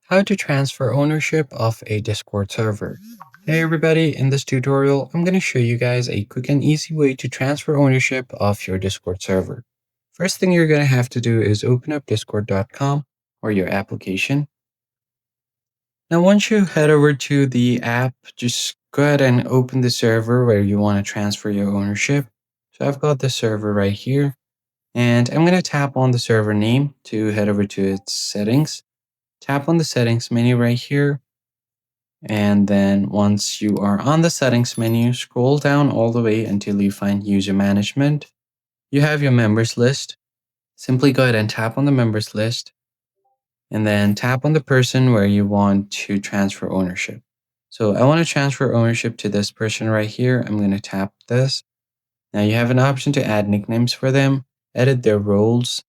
How to transfer ownership of a Discord server. Hey everybody, in this tutorial, I'm going to show you guys a quick and easy way to transfer ownership of your Discord server. First thing you're going to have to do is open up discord.com or your application. Now, once you head over to the app, just go ahead and open the server where you want to transfer your ownership. So I've got the server right here, and I'm going to tap on the server name to head over to its settings. Tap on the settings menu right here. And then once you are on the settings menu, scroll down all the way until you find user management. You have your members list. Simply go ahead and tap on the members list and then tap on the person where you want to transfer ownership. So I want to transfer ownership to this person right here. I'm going to tap this. Now you have an option to add nicknames for them, edit their roles,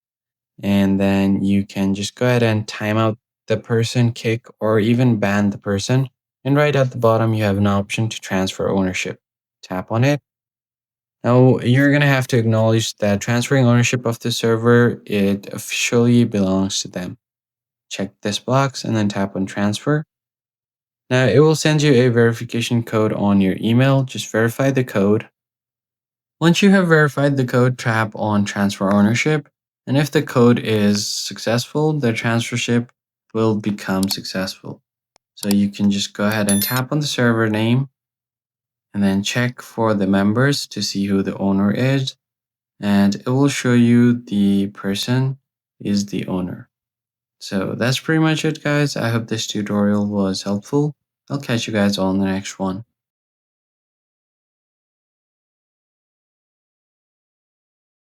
and then you can just go ahead and time out the person, kick, or even ban the person. And right at the bottom, you have an option to transfer ownership. Tap on it. Now you're going to have to acknowledge that transferring ownership of the server, it officially belongs to them. Check this box and then tap on transfer. Now it will send you a verification code on your email. Just verify the code. Once you have verified the code, tap on transfer ownership. And if the code is successful, the transfership will become successful. So you can just go ahead and tap on the server name and then check for the members to see who the owner is. And it will show you the person is the owner. So that's pretty much it, guys. I hope this tutorial was helpful. I'll catch you guys all in the next one.